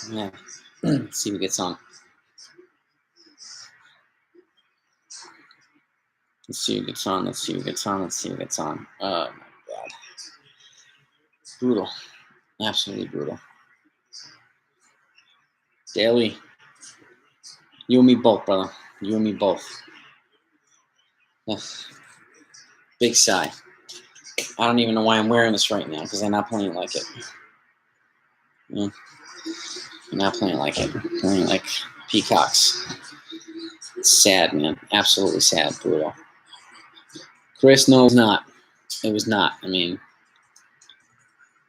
Yeah. Let's see who gets on. Let's see who gets on. Let's see who gets on. Let's see who gets on. Oh, my God. Brutal. Absolutely brutal. Daily. You and me both, brother. You and me both. Ugh. Big sigh. I don't even know why I'm wearing this right now because they're not playing like it. Yeah. They're not playing like it. Playing like peacocks. It's sad, man. Absolutely sad. Brutal. Chris, no, it was not. It was not. I mean,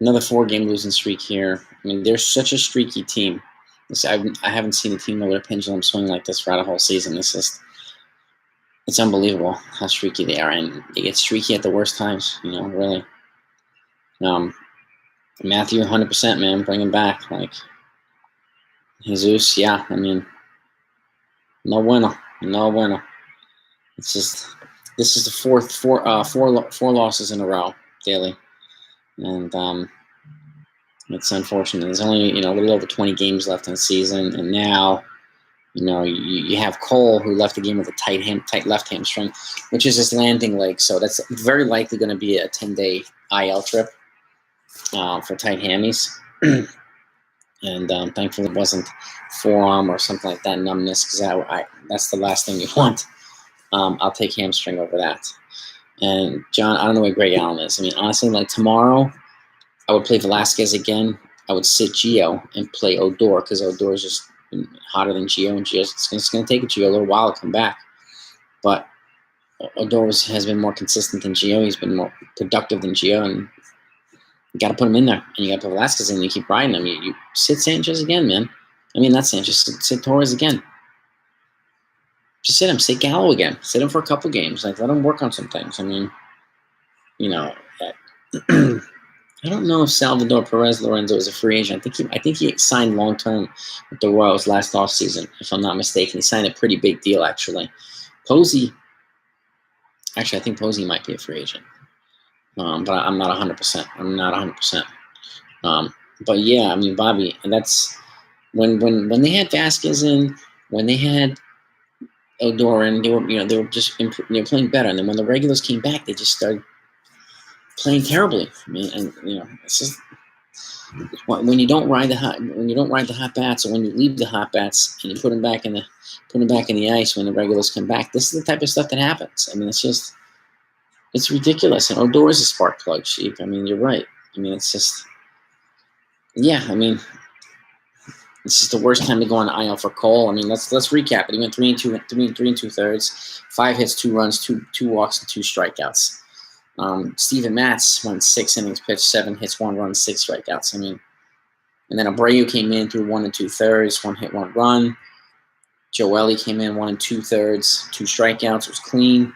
another 4-game losing streak here. I mean, they're such a streaky team. I haven't seen a team with a pendulum swing like this throughout a whole season. It's unbelievable how streaky they are, and they get streaky at the worst times. You know, really. Matthew, 100%, man, bring him back. Like Jesus, yeah. I mean, no bueno. It's just this is the four losses in a row, Daily, and it's unfortunate. There's only a little over 20 games left in the season, and now you have Cole, who left the game with a tight left hamstring, which is his landing leg. So that's very likely going to be a 10-day IL trip for tight hammies. And thankfully it wasn't forearm or something like that, numbness, because that's the last thing you want. I'll take hamstring over that. And John, I don't know where Greg Allen is. I mean, honestly, like tomorrow, I would play Velasquez again. I would sit Gio and play Odor because Odor is just hotter than Gio, and it's going to take Gio a little while to come back. But Odor has been more consistent than Gio. He's been more productive than Gio, and you got to put him in there. And you got to put Velasquez in, and you keep riding him. You sit Sanchez again, man. I mean, not Sanchez. Sit Torres again. Just sit him. Sit Gallo again. Sit him for a couple games. Like, let him work on some things. I mean, I don't know if Salvador Perez Lorenzo is a free agent. I think he signed long term with the Royals last offseason, if I'm not mistaken. He signed a pretty big deal, actually. Posey, I think Posey might be a free agent, but I'm not 100%. I'm not 100%. But yeah, I mean, Bobby, and that's when they had Vasquez in, when they had Odor in, they were just playing better. And then when the regulars came back, they just started playing terribly. I mean, and it's just when you don't ride the hot bats, or when you leave the hot bats and you put them back in the ice when the regulars come back, this is the type of stuff that happens. I mean, it's ridiculous. And Odor is a spark plug, Sheep. I mean, you're right. I mean, it's just, yeah. I mean, this is the worst time to go on IL for Cole. I mean, let's recap it. He went 3 2/3, 5 hits, 2 runs, 2 walks, and 2 strikeouts. Steven Matz went 6 innings pitched, 7 hits, 1 run, 6 strikeouts. I mean, and then Abreu came in through 1 2/3, 1 hit, 1 run. Joely came in 1 2/3, 2 strikeouts. It was clean.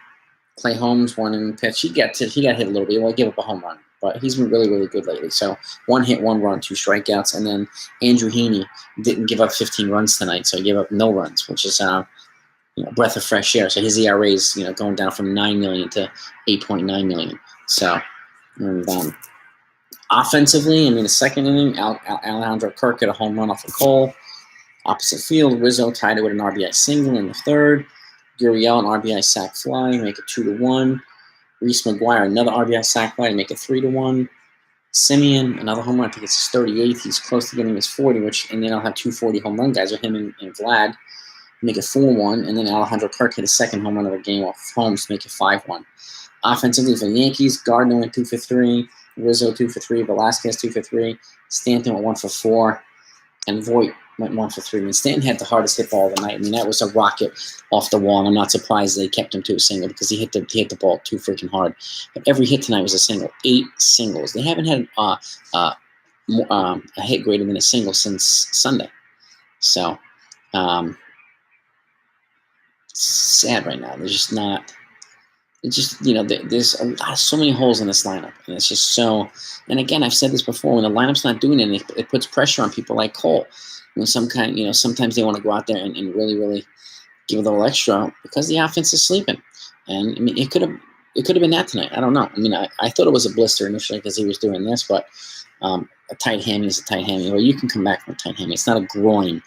Clay Holmes, 1 inning pitch. He got hit a little bit. He gave up a home run, but he's been really, really good lately. So 1 hit, 1 run, 2 strikeouts. And then Andrew Heaney didn't give up 15 runs tonight, so he gave up no runs, which is a breath of fresh air. So his ERA is going down from 9 million to 8.9 million. So, and offensively, I mean, the second inning, Alejandro Kirk hit a home run off of Cole. Opposite field, Rizzo tied it with an RBI single in the third. Gurriel, an RBI sac fly, make it 2-1. Reese McGuire, another RBI sac fly to make it 3-1. Simeon, another home run. I think it's his 38th. He's close to getting his 40, and then I'll have 2 40 home run guys with him and Vlad. Make it 4-1, and then Alejandro Kirk hit a second home run of the game off of Holmes to make it 5-1. Offensively for the Yankees, Gardner went 2 for 3, Rizzo 2 for 3, Velasquez 2 for 3, Stanton went 1 for 4, and Voit went 1 for 3. I mean, Stanton had the hardest hit ball of the night. I mean, that was a rocket off the wall. I'm not surprised they kept him to a single because he hit the ball too freaking hard. But every hit tonight was a single. 8 singles. They haven't had a hit greater than a single since Sunday. So, sad right now. There's just not. It's just there's so many holes in this lineup, and it's just so. And again, I've said this before: when the lineup's not doing anything, it puts pressure on people like Cole. Sometimes they want to go out there and really, really give a little extra because the offense is sleeping. And I mean, it could have been that tonight. I don't know. I mean, I thought it was a blister initially because he was doing this, but a tight hammy is a tight hammy. Well, you can come back from a tight hammy. It's not a groin.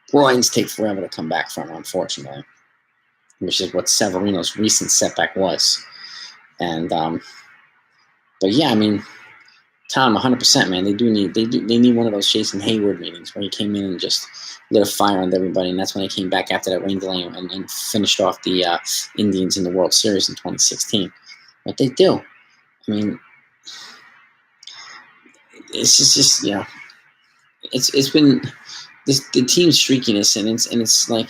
Groins take forever to come back from, unfortunately, which is what Severino's recent setback was. And but yeah, I mean, Tom, 100%, man. They need one of those Jason Hayward meetings where he came in and just lit a fire on everybody, and that's when he came back after that rain delay and finished off the Indians in the World Series in 2016. What they do, I mean, it's just it's been the team's streakiness, and it's like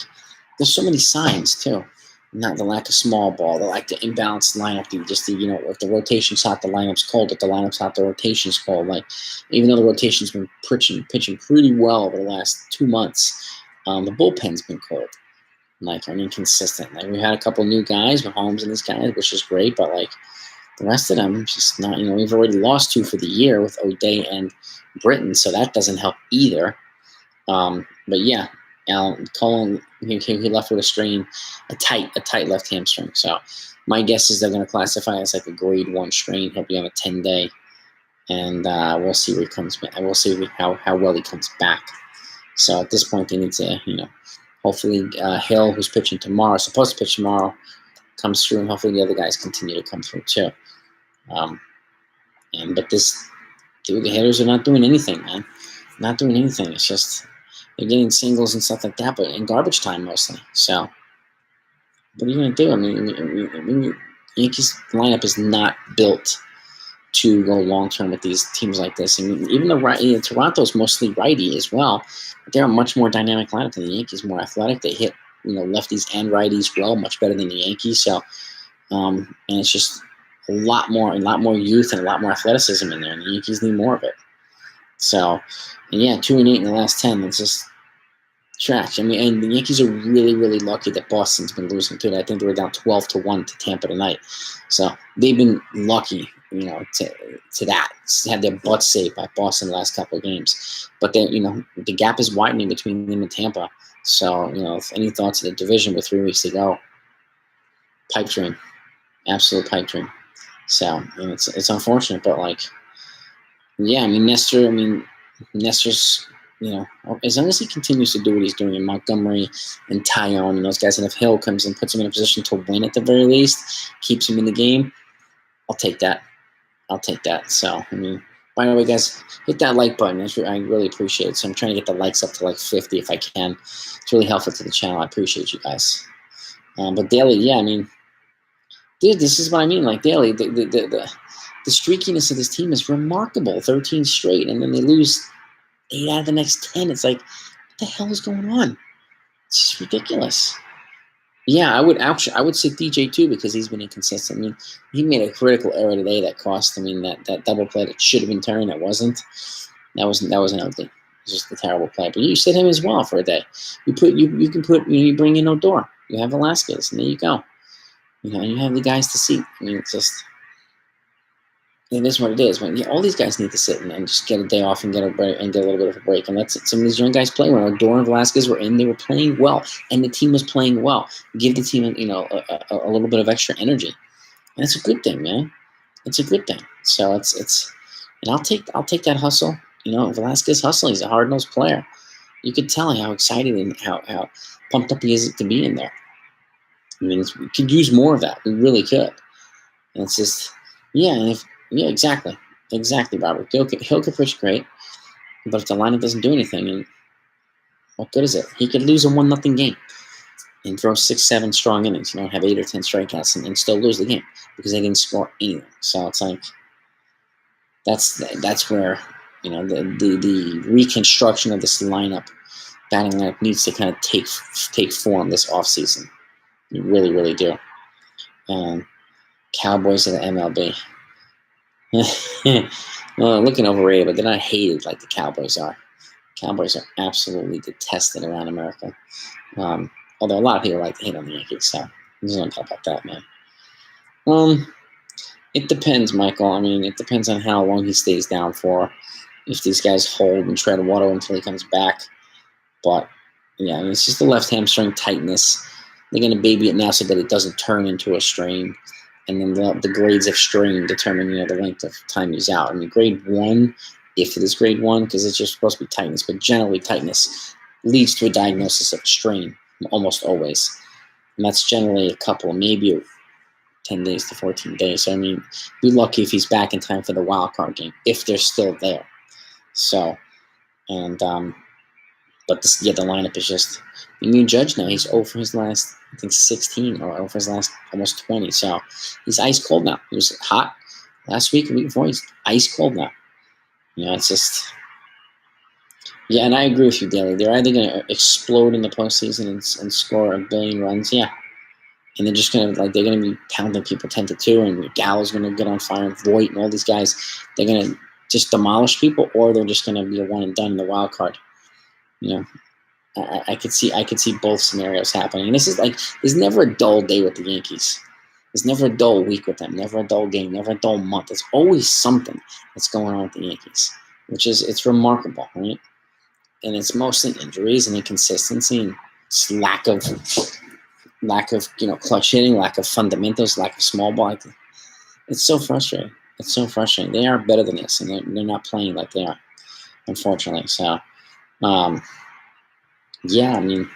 there's so many signs too. Not the lack of small ball, the lack of imbalanced lineup. If the rotation's hot, the lineup's cold. If the lineup's hot, the rotation's cold. Like, even though the rotation's been pitching pretty well over the last 2 months, the bullpen's been cold, like, and inconsistent. Like, we had a couple new guys with Holmes and these guys, which is great, but like the rest of them, just not. We've already lost 2 for the year with O'Day and Britton, so that doesn't help either. But yeah. Cullen, he left with a strain, a tight left hamstring. So my guess is they're going to classify it as like a grade 1 strain. He'll be on a 10-day, and we'll see where he comes back. We'll see how well he comes back. So at this point, they need to, hopefully Hill, who's pitching tomorrow, supposed to pitch tomorrow, comes through, and hopefully the other guys continue to come through too. But the hitters are not doing anything, man. Not doing anything. It's just they're getting singles and stuff like that, but in garbage time mostly. So, what are you going to do? I mean, Yankees lineup is not built to go long term with these teams like this. I mean, even Toronto's mostly righty as well, but they're a much more dynamic lineup than the Yankees. More athletic. They hit lefties and righties well, much better than the Yankees. So, and it's just a lot more youth and a lot more athleticism in there, and the Yankees need more of it. So, and yeah, 2-8 in the last 10. It's just trash. I mean, and the Yankees are really, really lucky that Boston's been losing too. I think they were down 12-1 to Tampa tonight. So they've been lucky, to that. Had their butts saved by Boston the last couple of games. But then, the gap is widening between them and Tampa. So, if any thoughts of the division with 3 weeks to go, pipe dream, absolute pipe dream. So, it's unfortunate, but like. Yeah, I mean, Nestor's, as long as he continues to do what he's doing in Montgomery and Tyone and those guys, and if Hill comes and puts him in a position to win at the very least, keeps him in the game, I'll take that. So, I mean, by the way, guys, hit that like button. I really appreciate it. So I'm trying to get the likes up to like 50 if I can. It's really helpful to the channel. I appreciate you guys. But daily, yeah, I mean, dude, this is what I mean. Like, daily, the streakiness of this team is remarkable. 13 straight, and then they lose 8 out of the next 10. It's like, what the hell is going on? It's just ridiculous. Yeah, I would say DJ too, because he's been inconsistent. I mean, he made a critical error today that cost. I mean, that double play that should have been turned, that wasn't. That wasn't ugly. It was just a terrible play. But you sit him as well for a day. You bring in Odor. You have Velasquez, and there you go. And you have the guys to see. I mean, it's just. It is what it is. But yeah, all these guys need to sit and just get a day off and get a break and get a little bit of a break. And let some of these young guys play. When Odor and Velasquez were in, they were playing well, and the team was playing well. Give the team, a little bit of extra energy, and it's a good thing, man. It's a good thing. So it's, and I'll take that hustle. Velasquez hustle. He's a hard-nosed player. You could tell how excited and how pumped up he is to be in there. I mean, we could use more of that. We really could. And it's just, yeah, exactly, Robert. Hill could pitch great, but if the lineup doesn't do anything, and what good is it? He could lose a 1-0 game and throw 6-7 strong innings, have 8 or 10 strikeouts and still lose the game because they didn't score anything. So it's like that's where the reconstruction of this batting lineup needs to kind of take form this offseason. You really, really do. Cowboys of the MLB. Well, looking overrated, but they're not hated like the Cowboys are. Cowboys are absolutely detested around America. Although a lot of people like to hate on the Yankees, so I'm just going to talk about that, man. It depends, Michael. I mean, it depends on how long he stays down for. If these guys hold and tread water until he comes back. But, yeah, I mean, it's just the left hamstring tightness. They're going to baby it now so that it doesn't turn into a strain. And then the grades of strain determine, the length of time he's out. I mean, grade 1 if it is grade 1, because it's just supposed to be tightness, but generally tightness leads to a diagnosis of a strain almost always. And that's generally a couple, maybe 10 days to 14 days. So, I mean, be lucky if he's back in time for the wild card game, if they're still there. So, and, but this, yeah, the lineup is just, I mean, Judge now, he's 0 for his last, I think, 16, or 0 for his last almost 20. So, he's ice cold now. He was hot last week, the week before, he's ice cold now. It's just, yeah, and I agree with you, Daly. They're either going to explode in the postseason and score a billion runs, yeah, and they're just going to, they're going to be pounding people 10-2, and Gallo's going to get on fire, and Voit and all these guys, they're going to just demolish people, or they're just going to be a one and done in the wild card. I could see both scenarios happening. And this is there's never a dull day with the Yankees. There's never a dull week with them, never a dull game, never a dull month. There's always something that's going on with the Yankees, it's remarkable, right? And it's mostly injuries and inconsistency and lack of clutch hitting, lack of fundamentals, lack of small ball. It's so frustrating. It's so frustrating. They are better than this, and they're not playing like they are, unfortunately. So, yeah, I mean,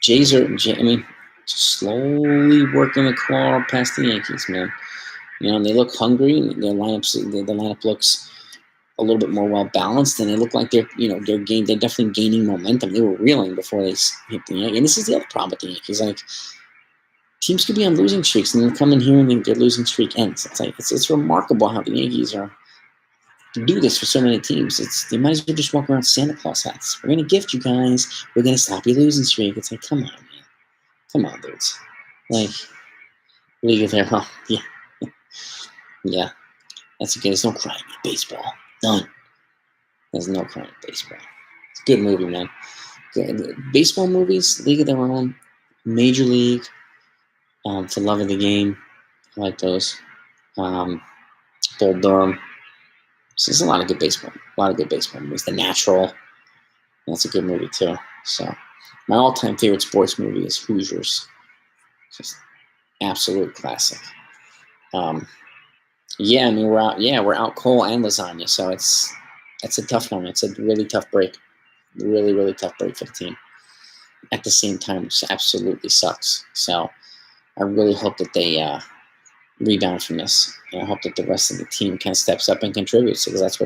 Jays are, slowly working the claw past the Yankees, man. And they look hungry, and the lineup looks a little bit more well balanced, and they look like they're definitely gaining momentum. They were reeling before they hit the Yankees, and this is the other problem with the Yankees. Teams could be on losing streaks, and they come in here and their losing streak ends. It's remarkable how the Yankees are to do this for so many teams. They might as well just walk around Santa Claus hats. We're gonna gift you guys. We're gonna stop your losing streak. It's come on, man. Come on, dudes. Leave it there, huh? Yeah. Yeah. That's okay. There's no crying in baseball. None. There's no crying in baseball. It's a good movie, man. Good. Baseball movies, League of Their Own, Major League, For Love of the Game. I like those. Bull Durham. So there's a lot of good baseball movies. The Natural. That's a good movie, too. So my all-time favorite sports movie is Hoosiers. Just absolute classic. Yeah, I mean, we're out Cole and Lasagna, so it's a tough one. It's a really tough break. Really, really tough break for the team. At the same time, which absolutely sucks. So I really hope that they rebound from this. And I hope that the rest of the team kind of steps up and contributes, because that's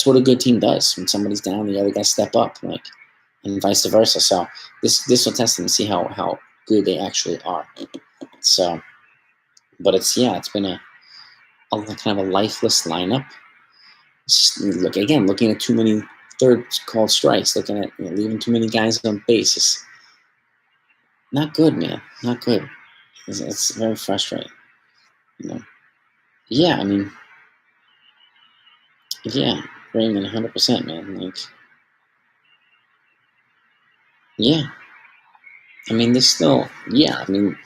what a good team does. When somebody's down, the other guys step up, and vice versa. So this will test them to see how good they actually are. So, but it's been a kind of a lifeless lineup. Looking at too many third called strikes, looking at leaving too many guys on base. It's not good, man. Not good. It's very frustrating. Yeah, I mean, yeah, Raymond, 100%, man. Yeah. I mean, there's still, yeah, I mean,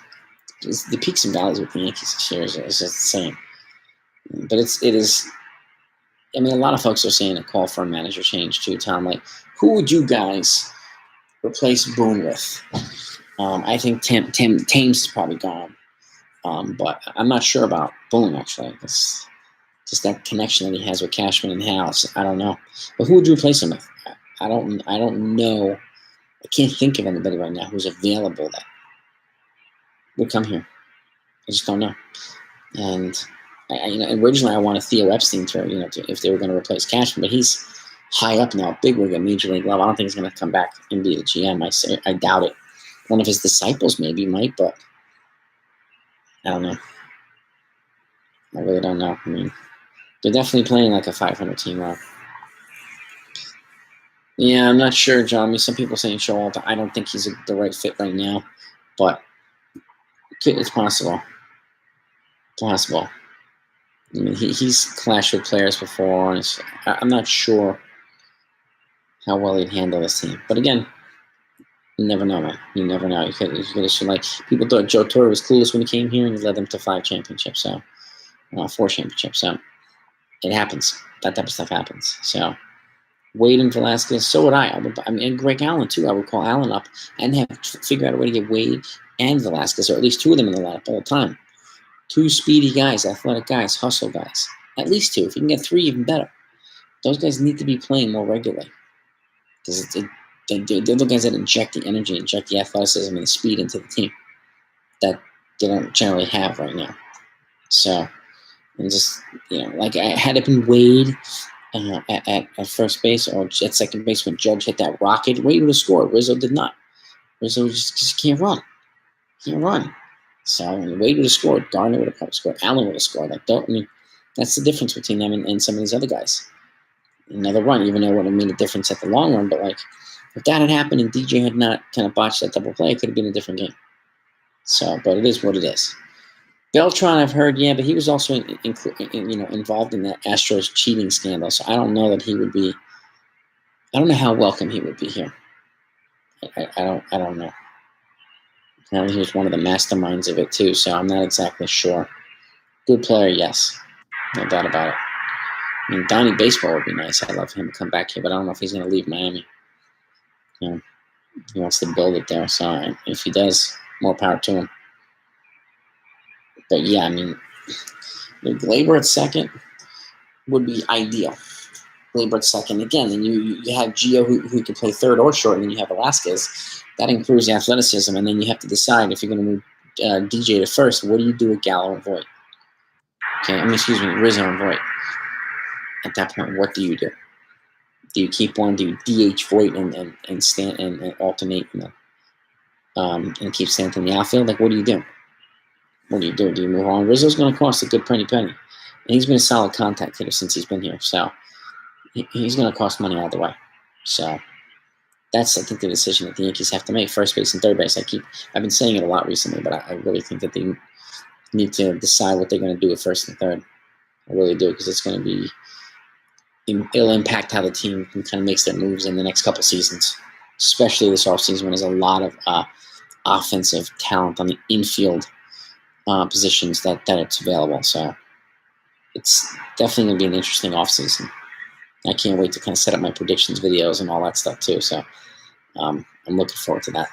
the peaks and valleys with the Yankees this year is just the same. But it is. I mean, a lot of folks are saying a call for a manager change too, Tom. Who would you guys replace Boone with? I think Thames is probably gone, but I'm not sure about Boone actually. It's just that connection that he has with Cashman and House. I don't know, but who would you replace him with? I don't know. I can't think of anybody right now who's available that would come here. I just don't know. And originally I wanted Theo Epstein if they were going to replace Cashman, but he's high up now, big wig at Major League level. I don't think he's going to come back and be the GM. I doubt it. One of his disciples maybe might, but I don't know. I really don't know. I mean, they're definitely playing like a 500 team now. Yeah, I'm not sure, John. I mean, some people saying Showalter. I don't think he's the right fit right now, but it's possible. Possible. I mean, he's clashed with players before, and I'm not sure how well he'd handle this team. But again, you never know, man. You never know. You could people thought Joe Torre was clueless when he came here, and he led them to 5 championships. So 4 championships. So it happens. That type of stuff happens. So Wade and Velasquez. So would I. And Greg Allen too. I would call Allen up and figure out a way to get Wade and Velasquez, or at least 2 of them in the lineup all the time. 2 speedy guys, athletic guys, hustle guys. At least 2. If you can get 3, even better. Those guys need to be playing more regularly because they're the guys that inject the energy, inject the athleticism, and the speed into the team that they don't generally have right now. So, and just, like, had it been Wade at first base or at second base when Judge hit that rocket, Wade would have scored. Rizzo did not. Rizzo just can't run. So Wade would have scored. Garner would have probably scored. Allen would have scored. That's the difference between them and some of these other guys. Another run, even though it would have made a difference at the long run. But, like, if that had happened and DJ had not kind of botched that double play, it could have been a different game. So, but it is what it is. Beltran, I've heard, yeah, but he was also involved in that Astros cheating scandal. So I don't know that he would be. I don't know how welcome he would be here. I don't know. Apparently, he was one of the masterminds of it too. So I'm not exactly sure. Good player, yes, no doubt about it. I mean, Donnie Baseball would be nice. I'd love for him to come back here, but I don't know if he's going to leave Miami. He wants to build it there. So if he does, more power to him. But yeah, I mean, Gleyber at second would be ideal. Gleyber at second again, and you have Gio who can play third or short, and then you have Velasquez. That improves the athleticism, and then you have to decide if you're going to move DJ to first. What do you do with Gallo and Voit? Okay, Rizzo and Voit. At that point, what do you do? Do you keep one? Do you DH Voit and Stanton and alternate, and keep Stanton in the outfield? Like, what do you do? What do you do? Do you move on? Rizzo's going to cost a good penny. And he's been a solid contact hitter since he's been here. So he's going to cost money either way. So that's, I think, the decision that the Yankees have to make. First base and third base. I've been saying it a lot recently, but I really think that they need to decide what they're going to do with first and third. I really do, because it's going to be, it'll impact how the team kind of makes their moves in the next couple seasons, especially this offseason when there's a lot of offensive talent on the infield positions that it's available. So it's definitely going to be an interesting offseason. I can't wait to kind of set up my predictions videos and all that stuff too. So I'm looking forward to that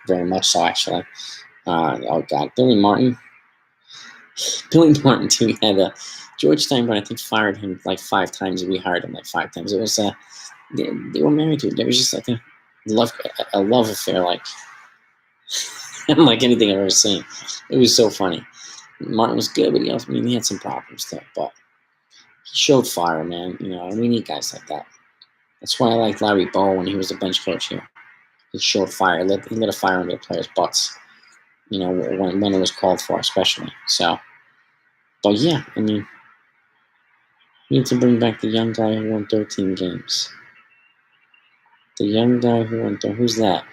very much so, actually. Oh, God. Billy Martin, too. He had George Steinbrenner, I think, fired him like 5 times. We hired him like 5 times. It was they were married to it. There was just like a love affair, like unlike anything I've ever seen. It was so funny. Martin was good, but he had some problems too. But he showed fire, man. And we need guys like that. That's why I liked Larry Bow when he was the bench coach here. He showed fire. He lit a fire under the players' butts. When it was called for, especially. So, but yeah, I mean, we need to bring back the young guy who won 13 games. The young guy who won 13. Who's that?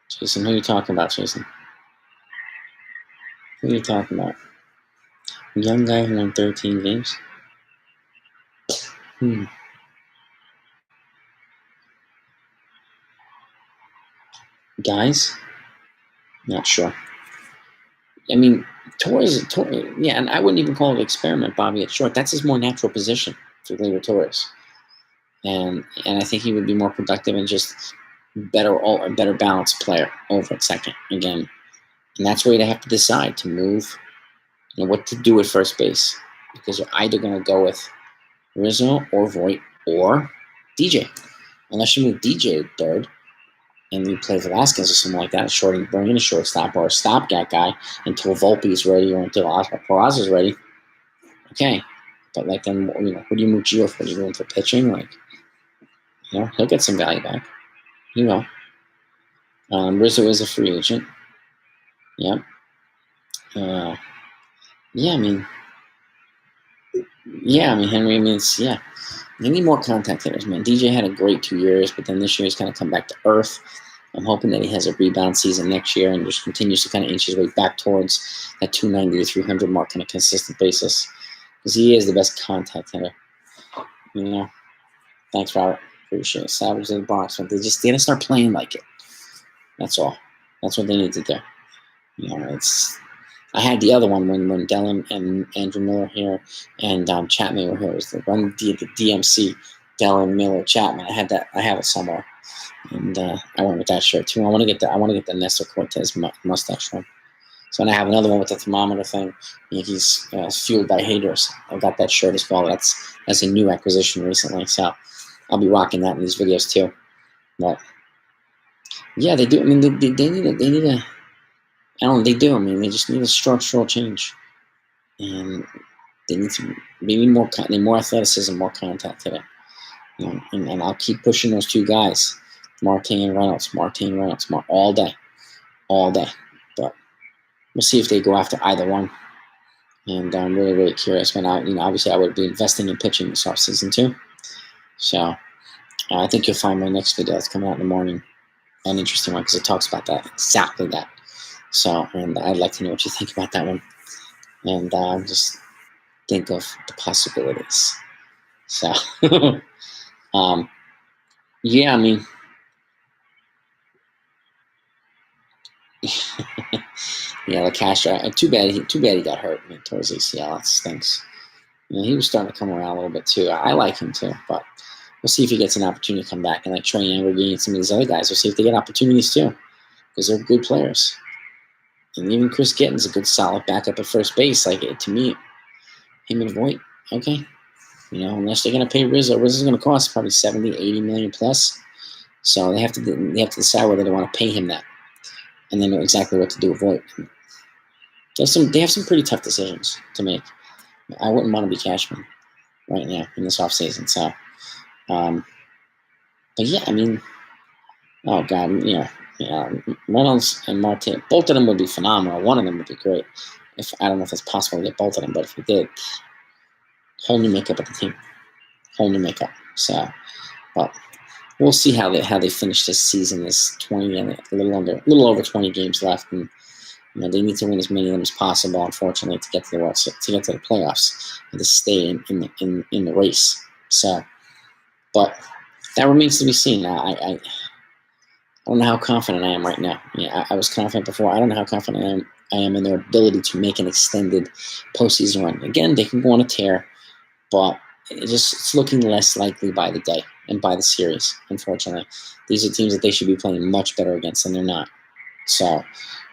Jason, who are you talking about, Jason? Who are you talking about? The young guy who won 13 games? Guys? Not sure. I mean, Torres, yeah, and I wouldn't even call it an experiment, Bobby, at short. That's his more natural position for Gleyber Torres. And I think he would be more productive and just a better balanced player over at second again. And that's where they have to decide to move, what to do at first base. Because you're either going to go with Rizzo or Voit or DJ. Unless you move DJ to third and you play Velasquez or something like that, bring in a shortstop or a stopgap guy until Volpe is ready or until Oswald Peraza is ready. Okay. But like then, who do you move Gio for? You move him for pitching? Like, he'll get some value back. He will. Rizzo is a free agent. Yep. Henry means, yeah. They need more contact hitters, man. DJ had a great 2 years, but then this year he's kind of come back to earth. I'm hoping that he has a rebound season next year and just continues to kind of inch his way back towards that 290 to 300 mark on a consistent basis. Because he is the best contact hitter. Thanks, Robert. Appreciate it. Savage in the Bronx. But they didn't start playing like it. That's all. That's what they need to do. I had the other one when Dellin and Andrew Miller here and Chapman were here. It was the DMC, Dellin, Miller, Chapman. I have it somewhere, and I went with that shirt too. I want to get the Nestor Cortes mustache one. So and I have another one with the thermometer thing. Yankees fueled by haters. I got that shirt as well. That's a new acquisition recently. So I'll be rocking that in these videos too. But yeah, they do. I mean, they need a. I don't know. They do. I mean, they just need a structural change, and they need to maybe more athleticism, more contact today. You know, and I'll keep pushing those two guys, Marte and Reynolds, all day. But we'll see if they go after either one. And I'm really, really curious. But obviously, I would be investing in pitching this offseason too. So I think you'll find my next video that's coming out in the morning an interesting one because it talks about exactly that. So, and I'd like to know what you think about that one. And just think of the possibilities. So, yeah, I mean, yeah, Castro. Too bad he got hurt towards ACL. That stinks. He was starting to come around a little bit too. I like him too, but we'll see if he gets an opportunity to come back. And like Trey Ambergy and some of these other guys, we'll see if they get opportunities too, because they're good players. And even Chris Gettin's a good, solid backup at first base. Like, to me, him and Voit, okay. Unless they're going to pay Rizzo. Rizzo's going to cost probably 70, 80 million plus. So they have to decide whether they want to pay him that. And they know exactly what to do with Voit. They have some pretty tough decisions to make. I wouldn't want to be Cashman right now in this offseason. So, but yeah, I mean, oh God, Reynolds and Marte, both of them would be phenomenal. One of them would be great. I don't know if it's possible to get both of them, but if we did, whole new makeup of the team, whole new makeup. So, but we'll see how they finish this season. This 20 and a little over 20 games left, and they need to win as many of them as possible. Unfortunately, to get to the playoffs and to stay in the race. So, but that remains to be seen. I don't know how confident I am right now. Yeah, I was confident before. I don't know how confident I am in their ability to make an extended postseason run. Again, they can go on a tear, but it's looking less likely by the day and by the series, unfortunately. These are teams that they should be playing much better against, and they're not. So,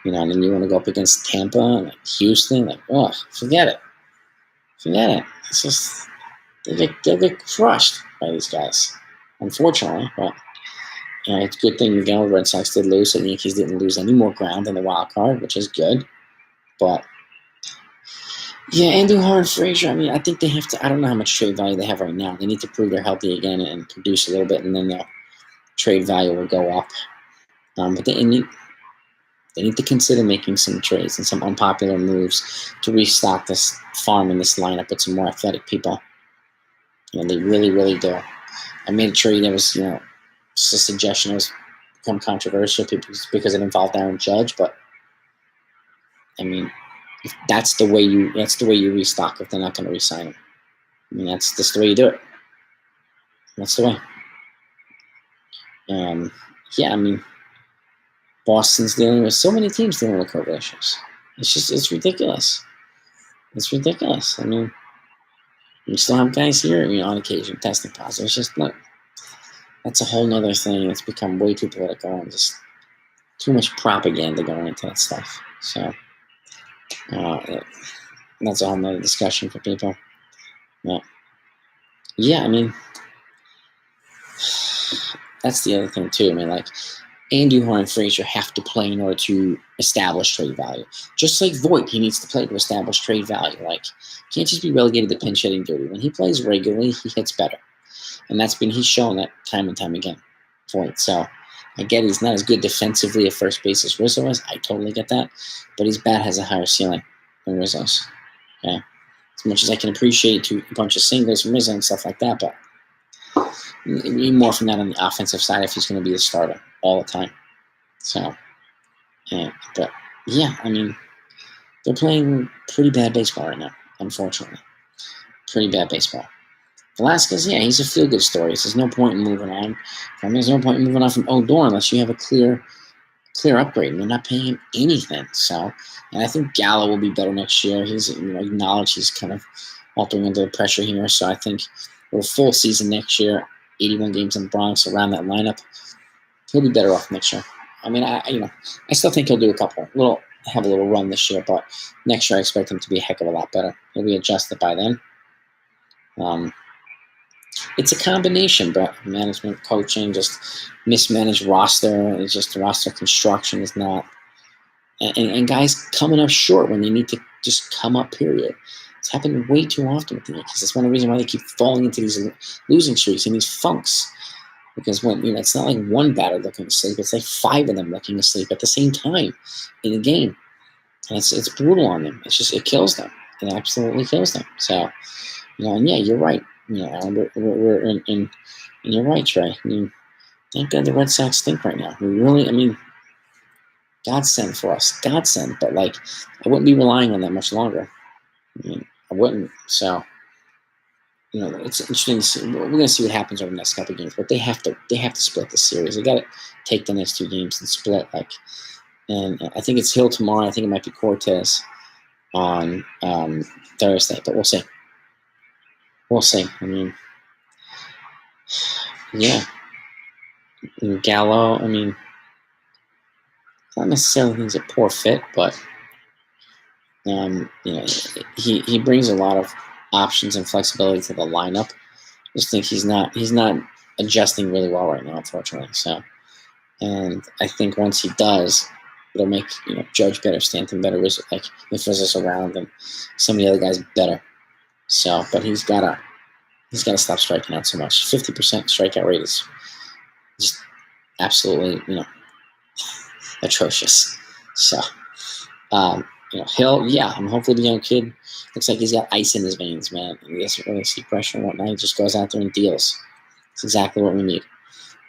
and then you want to go up against Tampa, like Houston, forget it. It's just, they'll get crushed by these guys, unfortunately, but it's a good thing the Red Sox did lose, so the Yankees didn't lose any more ground in the wild card, which is good. But yeah, Andujar and Frazier, I mean, I think they have to. I don't know how much trade value they have right now. They need to prove they're healthy again and produce a little bit, and then the trade value will go up. But they need to consider making some trades and some unpopular moves to restock this farm and this lineup with some more athletic people. They really, really do. I made a trade that was, it's a suggestion that was become controversial because it involved Aaron Judge, but I mean, if that's the way you restock if they're not going to re-sign him. I mean, that's just the way you do it. That's the way. Yeah, I mean, Boston's dealing with so many teams dealing with COVID issues. It's ridiculous. It's ridiculous. I mean, you still have guys here, on occasion testing positive. It's just look. That's a whole nother thing. It's become way too political and just too much propaganda going into that stuff. So that's a whole nother discussion for people. Yeah, I mean, that's the other thing too. I mean, like, Andujar and Frazier have to play in order to establish trade value. Just like Voit, he needs to play to establish trade value. Like, can't just be relegated to pinch hitting duty. When he plays regularly, he hits better. And he's shown that time and time again, Voit. So I get he's not as good defensively at first base as Rizzo is. I totally get that. But his bat has a higher ceiling than Rizzo's. Okay? As much as I can appreciate a bunch of singles from Rizzo and stuff like that, but we need more from that on the offensive side if he's going to be the starter all the time. So, but yeah, I mean, they're playing pretty bad baseball right now, unfortunately. Pretty bad baseball. Velasquez, yeah, he's a feel-good story. There's no point in moving on. There's no point in moving on from Odor unless you have a clear upgrade. And you're not paying him anything. So, and I think Gallo will be better next year. He's acknowledged he's kind of altering under the pressure here. So I think with a full season next year, 81 games in the Bronx around that lineup, he'll be better off next year. I mean, I still think he'll do a couple little have a little run this year, but next year I expect him to be a heck of a lot better. He'll be adjusted by then. It's a combination, but management, coaching, just mismanaged roster. It's just the roster construction is not, and guys coming up short when they need to just come up. Period. It's happened way too often with the Yankees. That's one of the reasons why they keep falling into these losing streaks and these funks. Because when it's not like one batter looking asleep; it's like 5 of them looking asleep at the same time in a game, and it's brutal on them. It kills them. It absolutely kills them. So, and yeah, you're right. We're in, and you're right, Trey. I mean, thank God the Red Sox stink right now. We really, godsend for us, godsend. But I wouldn't be relying on that much longer. I wouldn't. So, it's interesting to see. We're going to see what happens over the next couple of games. But they have to split the series. They got to take the next 2 games and split. And I think it's Hill tomorrow. I think it might be Cortes on Thursday. But we'll see. We'll see. Yeah. And Gallo, not necessarily think he's a poor fit, but he brings a lot of options and flexibility to the lineup. I just think he's not adjusting really well right now, unfortunately. So, and I think once he does, it'll make Judge better, Stanton better, if Rizzo's around, and some of the other guys better. So, but he's gotta stop striking out so much. 50% strikeout rate is just absolutely atrocious. So, Hill, yeah, hopefully the young kid looks like he's got ice in his veins, man. He doesn't really see pressure and whatnot. He just goes out there and deals. It's exactly what we need.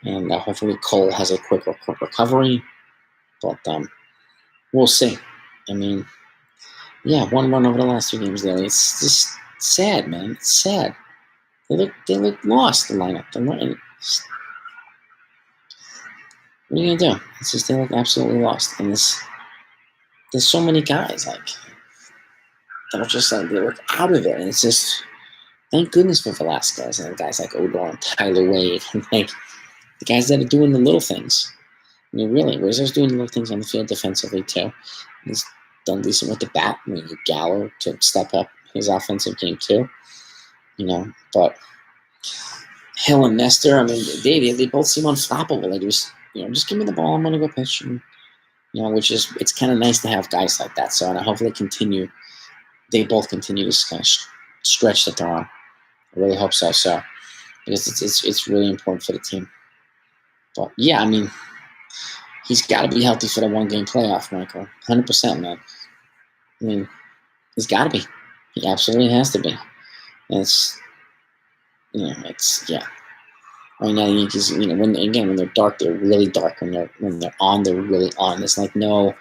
And hopefully Cole has a quick recovery. But we'll see. Yeah, 1 run over the last 2 games there. It's just sad, man. It's sad. They look lost, the lineup. What are you gonna do? It's just they look absolutely lost. And there's so many guys that are just they look out of it, and it's just thank goodness for Velasquez and guys like Odor and Tyler Wade and the guys that are doing the little things. Really, Rizzo's doing the little things on the field defensively too. He's done decent with the bat. Gallo to step up his offensive game too. But Hill and Nestor, they both seem unflappable. They just give me the ball, I'm gonna go pitch, and it's kind of nice to have guys like that. So, and I hopefully they both continue to kind of stretch that they're on. I really hope so. So, because it's really important for the team. But yeah, he's got to be healthy for the 1-game playoff, Michael. 100%, man. He's got to be. He absolutely has to be. And it's yeah. Right now, the Yankees, when they're dark, they're really dark. When they're on, they're really on. There's no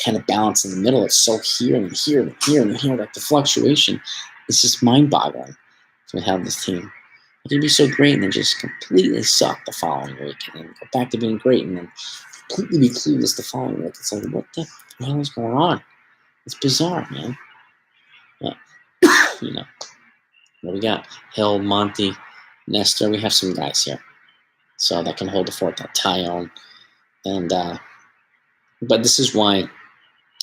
kind of balance in the middle. It's so here and here and here and here. The fluctuation is just mind-boggling to have this team. It can be so great and then just completely suck the following week, and then go back to being great, and then completely be clueless the following week. It's what the hell is going on? It's bizarre, man. But, what we got? Hill, Monty, Nestor. We have some guys here, so that can hold the fort. That Tyone, and but this is why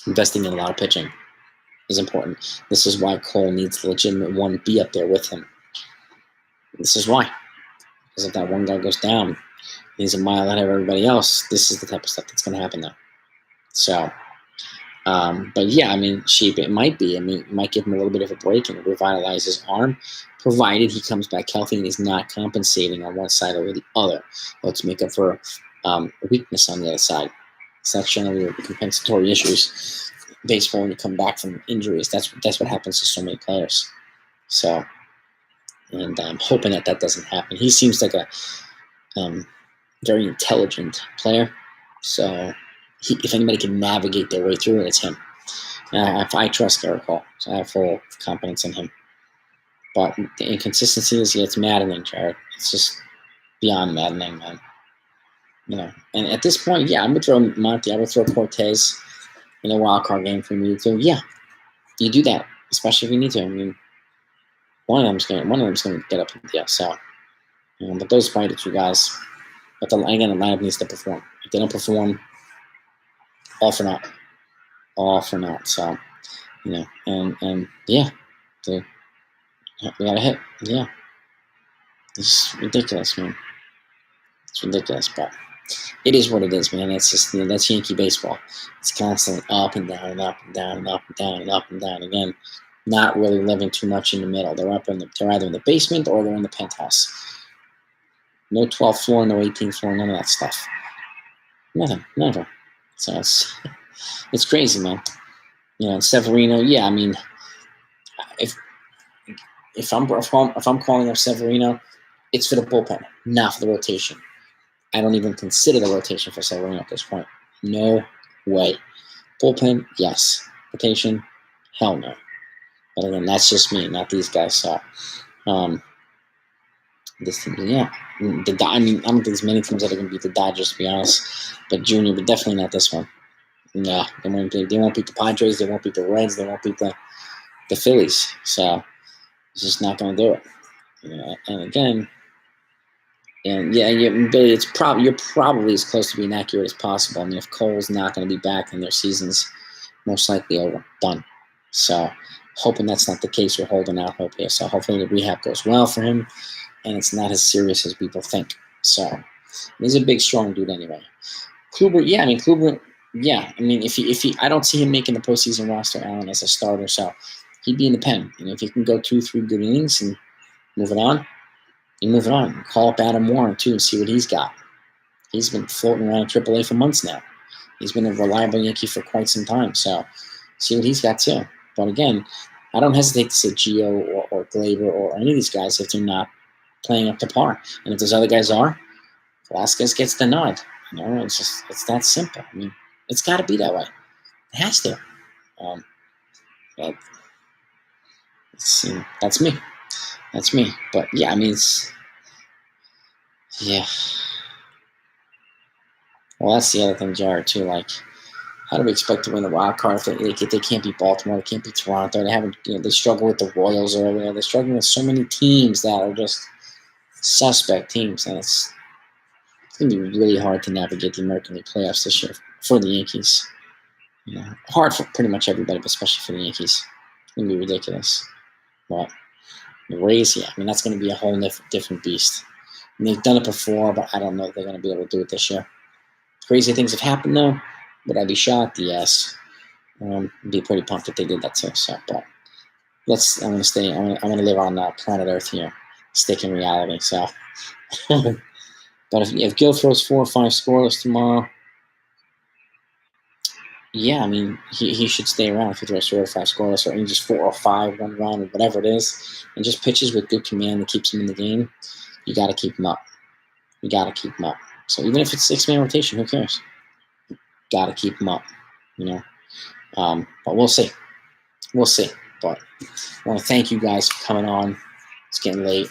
investing in a lot of pitching is important. This is why Cole needs the legitimate 1B up there with him. This is why, because if that one guy goes down, he's a mile ahead of everybody else. This is the type of stuff that's going to happen now. So, but yeah, Sheep, it might be. It might give him a little bit of a break and revitalize his arm, provided he comes back healthy and he's not compensating on one side over the other. Let's make up for weakness on the other side. Sectionally or compensatory issues. Baseball, when you come back from injuries, that's what happens to so many players. So, and I'm hoping that doesn't happen. He seems like a very intelligent player. So, if anybody can navigate their way through it, it's him. And I trust Gerrit Cole, so I have full confidence in him. But the inconsistency it's maddening, Jared. It's just beyond maddening, man. And at this point, yeah, I'm gonna throw Monty. I would throw Cortes in a wild card game for me to. Yeah, you do that, especially if you need to. One of them's gonna get up in the so. But those are probably the 2 guys. But the lineup needs to perform. If they don't perform, all for naught. all for naught. So, and yeah, we got a hit. Yeah, it's ridiculous, man. It's ridiculous, but it is what it is, man. It's just that's Yankee baseball. It's constantly up and down and up and down and up and down and up and down. Again, not really living too much in the middle. They're either in the basement or they're in the penthouse. No 12th floor, no 18th floor, none of that stuff. Nothing, never. So it's crazy, man. And Severino, yeah, I mean, if I'm calling up Severino, it's for the bullpen, not for the rotation. I don't even consider the rotation for Severino at this point. No way. Bullpen, yes. Rotation, hell no. But again, that's just me, not these guys. So, this team, yeah. I mean, I don't think there's many teams that are going to beat the Dodgers, to be honest. But Junior, but definitely not this one. No, they won't beat the Padres. They won't beat the Reds. They won't beat the Phillies. So, it's just not going to do it. And again, Billy, you're probably as close to being accurate as possible. I mean, if Cole's not going to be back, then their season's most likely over, done. So, hoping that's not the case. We're holding out hope here. So, hopefully the rehab goes well for him, and it's not as serious as people think. So, he's a big, strong dude anyway. Kluber, yeah. I mean, if he, I don't see him making the postseason roster, Alan, as a starter. So, he'd be in the pen. If he can go 2-3 good innings and move it on. You move it on. Call up Adam Warren, too, and see what he's got. He's been floating around AAA for months now. He's been a reliable Yankee for quite some time. So, see what he's got, too. But again, I don't hesitate to say Gio or Glaber or any of these guys if they're not playing up to par. And if those other guys are, Velasquez gets the nod. It's that simple. I mean, it's got to be that way. It has to. But that's me. That's me. But, yeah, I mean, yeah. Well, that's the other thing, Jared, too. Like, how do we expect to win the wild card if they can't beat Baltimore? They can't beat Toronto. They haven't. They struggle with the Royals earlier. They're struggling with so many teams that are just suspect teams, and it's going to be really hard to navigate the American League playoffs this year for the Yankees. Hard for pretty much everybody, but especially for the Yankees. It's going to be ridiculous. But the Rays, yeah, I mean, that's going to be a whole different beast. And they've done it before, but I don't know if they're going to be able to do it this year. Crazy things have happened, though. Would I be shocked? Yes. I'd be pretty pumped if they did that too. So, but I'm going to stay. I'm going to live on planet Earth here, stick in reality. So, but if Gil throws 4 or 5 scoreless tomorrow, yeah, I mean he should stay around if he throws 4 or 5 scoreless, or even just 4 or 5, 1 run, or whatever it is, and just pitches with good command that keeps him in the game. You got to keep him up. You got to keep him up. So even if it's 6-man rotation, who cares? Got to keep him up, But we'll see. We'll see. But I want to thank you guys for coming on. It's getting late,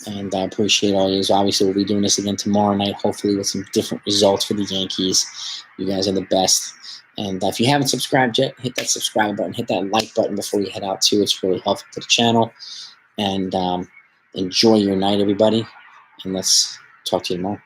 and I appreciate all you. Obviously, we'll be doing this again tomorrow night, hopefully with some different results for the Yankees. You guys are the best. And if you haven't subscribed yet, hit that subscribe button, hit that like button before you head out too. It's really helpful to the channel. And enjoy your night, everybody. And let's talk to you tomorrow.